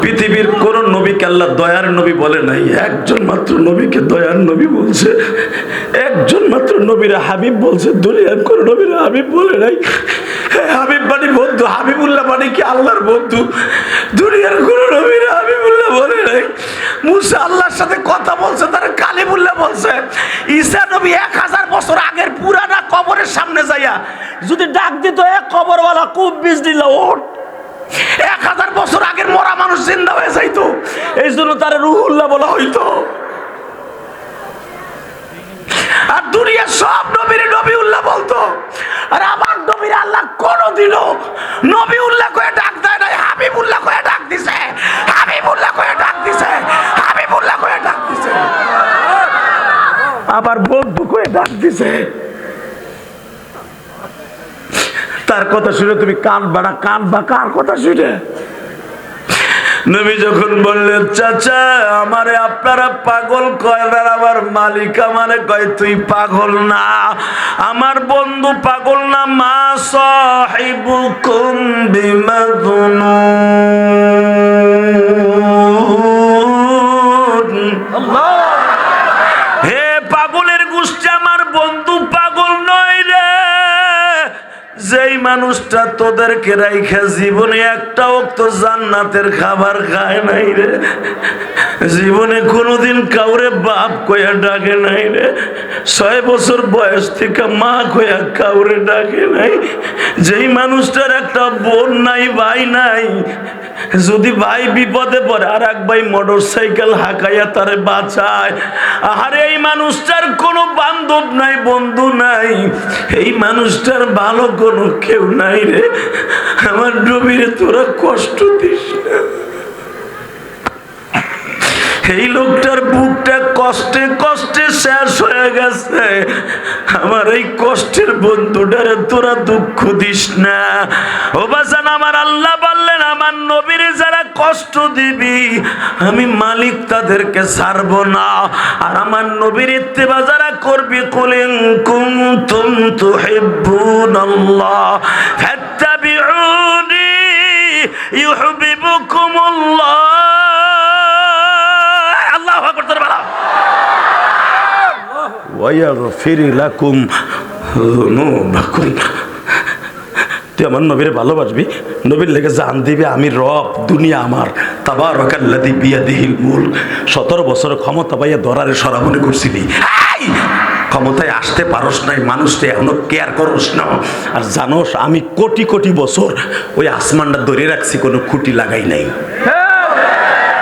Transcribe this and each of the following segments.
পৃথিবীর কোন নবীকে আল্লাহ দয়ার নবী বলে নাই, একজন মাত্র নবীকে দয়ার নবী বলছে। একজন মাত্র নবীরা হাবিব বলছে, দুনিয়ার কোন নবীরা হাবিব বলে নাই। হাবিব মানে বন্ধু, হাবিবুল্লাহ মানে কি আল্লাহর বন্ধু। দুনিয়ার কোন নবীরা হাবিবুল্লাহ বলে নাই। মুসা আল্লাহর সাথে কথা বলছে, তারা কালিমুল্লাহ বলছে। ঈসা নবী 1000 বছর আগের পুরানা কবরের সামনে যাইয়া যদি ডাক দিত, এক কবরওয়ালা খুব বিজলিল্লাহ ওঠ, 1000 বছর আগের মরা মানুষ জিন্দা হয়ে যাইতো। এই জন্য তার রুহুল্লাহ বলা হইতো। আর দুনিয়া সব নবীর নবীউল্লাহ বলতো। আর আমার নবীর আল্লাহ কোনদিনও নবীউল্লাহ কয়ে ডাক দেয় নাই, হাবিবুল্লাহ কয়ে ডাক দিছে, হাবিবুল্লাহ কয়ে ডাক দিছে, হাবিবুল্লাহ কয়ে ডাক দিছে, আবার বন্ধু কয়ে ডাক দিছে। তার কথা শুনে তুমি কাঁদবা না? কাঁদবা কার কথা শুনে? নবী যখন বললেন, চাচা আমারে আপনারা পাগল কয় না, আমার মালিক আমারে কয় তুই পাগল না, আমার বন্ধু পাগল না। মা সাহিবুকুম বিমাজনুন। আল্লাহ, হে পাগলের গোষ্ঠী, আমার বন্ধু পাগল নয় রে। যেই মানুষটা তোদেরকে রাইখা জীবনে একটা ওয়াক্ত জান্নাতের খাবার খায় নাই রে, জীবনে কোনোদিন কাউরে বাপ কইয়া ডাকে নাই রে, 6 বছর বয়স থেকে মা কইয়া কাউরে ডাকে নাই, যেই মানুষটার একটা বোন নাই, ভাই নাই, যদি ভাই বিপদে পড়ে আর এক ভাই মোটরসাইকেল হাঁকাইয়া তারে বাঁচায়, আরে এই মানুষটার কোনো বান্ধব নাই, বন্ধু নাই, এই মানুষটার ভালো কোনো কেউ নাই রে। আমার নবীরে তোরা কষ্ট দিস না। এই লোকটার বুকটা কষ্টে কষ্টে শেষ হয়ে গেছে, আমার এই কষ্টের বন্ধুটারে তোরা দুঃখ দিস না। ও বাজান, আমার আল্লাহ বললেন, আমার নবীরে যারা কষ্ট দিবি আমি মালিক তাদেরকে ছাড়বো না। আর আমার নবীর ইত্তেবা যারা করবি, কুল ইন কুনতুম তুহিব্বুনাল্লাহ ফাত্তাবিউনি ইউহিব্বুকুমুল্লাহ। তুই আমার নবীরে ভালোবাসবি, নবীর লেগে জান দিবি, আমি রব, দুনিয়া আমার। তাবারাকাল্লাযী বিয়াদিহিল মুলক। 17 বছর ক্ষমতা পাইয়া দরারে সরামনে করছিলি, ক্ষমতায় আসতে পারস নাই, মানুষটা এখনো কেয়ার করস না। আর জানোস আমি কোটি কোটি বছর ওই আসমানটা ধরে রাখছি, কোনো খুঁটি লাগাই নাই।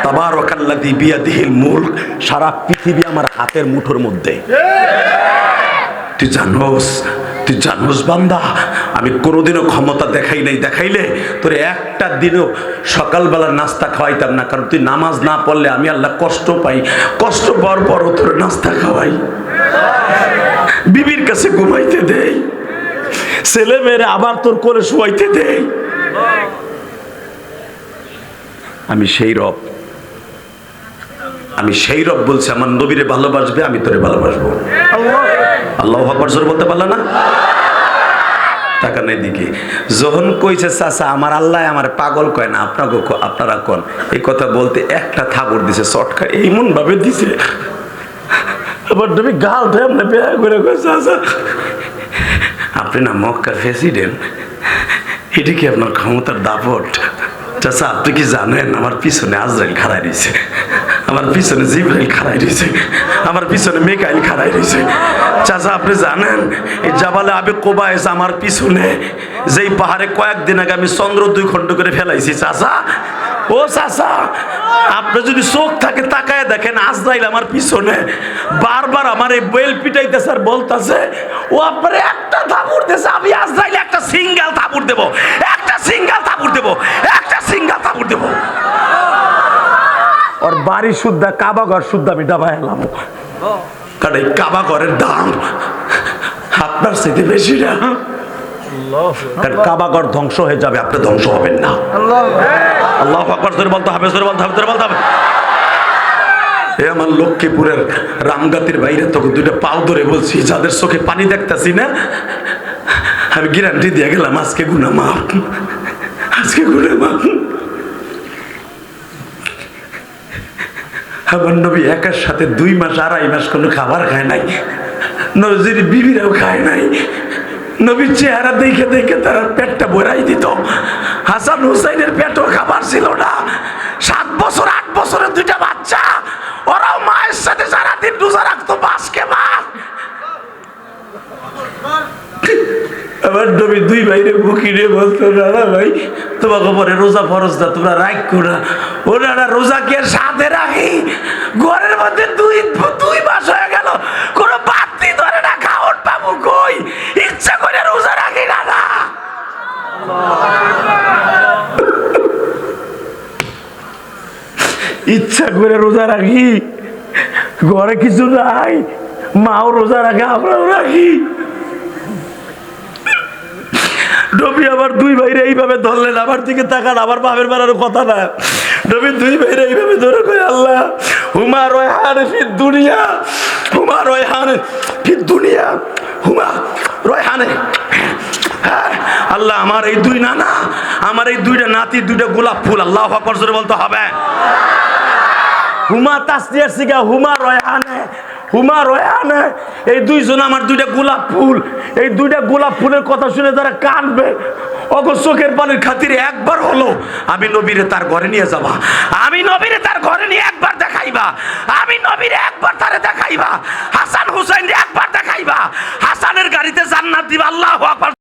তাবারাকাল্লাযী বিয়াদিহিল মুলক। সারা পৃথিবী আমার হাতের মুঠোর মধ্যে। তুই জানোস বান্দা, আমি কোনোদিনও ক্ষমতা দেখাই নাই, দেখাইলে তোর একটা দিনও সকালবেলা নাস্তা খাওয়াইতাম না, কারণ তুই নামাজ না পড়লে আমি আল্লাহ কষ্ট পাই, কষ্ট পাওয়ার পরও তোর নাস্তা খাওয়াই, বিবির কাছে ঘুমাইতে দেই, ছেলে মেয়েরা আবার তোর কোলে শুয়াইতে দেই। আমি সেই রব, আমি সেই রব বলছি, আমার নবীরে ভালোবাসবে, আমি তোরে ভালোবাসবো। আল্লাহু আকবার জোরে বলতে পারলা না? টাকা নেই দিকে যখন কইছে, চাচা আমার আল্লাহ আমার পাগল কয় না, আপনারা কোন, এই কথা বলতে একটা থাবড় দিছে, চটকা এমন ভাবে দিছে, আবার তুমি গাল ধরে বেয়া করে কয়, চাচা আপনি না মক্কার প্রেসিডেন্ট, এটা কি আপনার ক্ষমতার দাপট? চাচা আপনি কি জানেন আমার পিছনে আজরাইল খাড়াই রয়েছে, আমার পিছনে জিবরাইল খাড়াই রয়েছে, আমার পিছনে মিকাইল খাড়াই রয়েছে। চাচা আপনি জানেন এই জাবালে আবে কোবা এসে আমার পিছনে, যেই পাহাড়ে কয়েকদিন আগে আমি চন্দ্র 2 খণ্ড করে ফেলাইছি। চাচা, ও চাচা, আপনি যদি চোখ থাকে তাকায় দেখেন, আজরাইল আমার পিছনে বারবার আমার এই বেল পিটাইতেছে আর বলতেছে, ও আপনার একটা থাপুর দিয়েছে, আমি আজরাইল একটা সিঙ্গেল থাপুর দেবো, একটা সিঙ্গেল থাপুর দেবো, একটা সিঙ্গেল থাপুর দেবো। ওর বাড়ি শুদ্ধা, কাবাঘর শুদ্ধা আমি ডাবাই এলাম, কারণ এই কাবাঘরের দাম আপনার সাথে বেশি না। কারণ কাবাঘর ধ্বংস হয়ে যাবে, আপনি ধ্বংস হবেন না। আল্লাহু আকবার জোরে বলতে হবে, জোরে বলতে হবে, জোরে বলতে হবে। এ আমার লক্ষ্মীপুরের রামগাতির বাইরে তোকে 2টা পাও ধরে বলছি, যাদের চোখে পানি দেখতেছি না, আমি গ্যারান্টি দিয়ে গেলাম আজকে গুনাহ মাফ, আজকে গুনাহ মাফ। আমার নবী একার সাথে 2 মাস 2.5 মাস কোনো খাবার খায় নাই, নবীর বিবিরাও খায় নাই। নবীর চেহারা দেখে দেখে তারা পেটটা ভরাই দিত। হাসান হুসাইনের পেটও খাবার ছিল না। 7 বছর 8 বছরের 2টা বাচ্চা, ওরাও মায়ের সাথে সারাদিন রোজা রাখতো, বাসকে মাস। আমার নবী 2 ভাইরে বুকি নিয়ে বলতো, না ভাই তোমাকে পরে রোজা ফরজ না, তোমরা রাখো না। ওনারা রোজা কে সাথে রাখি, ঘরের মধ্যে 2 মাস হয়ে গেল কোনো বাতি ধরে না, খাওয়ার পাবো কই, ইচ্ছা করে রোজা রাখি না। না ইচ্ছা করে রোজা রাখি, ঘরে কিছু নাই, মাও রোজা রাখে, আমরাও রাখি। নবী আবার 2 ভাইরে এইভাবে ধরলেন, আমার দিকে তাকান, আমার বাপের বেড়ার কথা না। নবী 2 ভাইরে এইভাবে ধরে কই, আল্লাহ হুমা রায়হান ফি দুনিয়া, হুমা রায়হান ফি দুনিয়া, হুমা রায়হান। আল্লাহ আমার এই 2 নানা, আমার এই 2টা নাতি, 2টা গোলাপ ফুল। আল্লাহু আকবার জোরে বলতে হবে। হুমা তাসনিয়ার সিগা, হুমা রায়হানে, হুমা রায়হানে, এই 2 জন আমার 2টা গোলাপ ফুল। এই 2টা গোলাপ ফুলের কথা শুনে যারা কাঁদবে, অগ চোখের পানির খাতিরে একবার হলো আমি নবীরে তার ঘরে নিয়ে যাবা, আমি নবীরে তার ঘরে নিয়ে একবার দেখাইবা, আমি নবীরে একবার তারে দেখাইবা, হাসান হুসাইন একবার দেখাইবা, হাসানের গাড়িতে জান্নাত দিবা। আল্লাহু আকবার।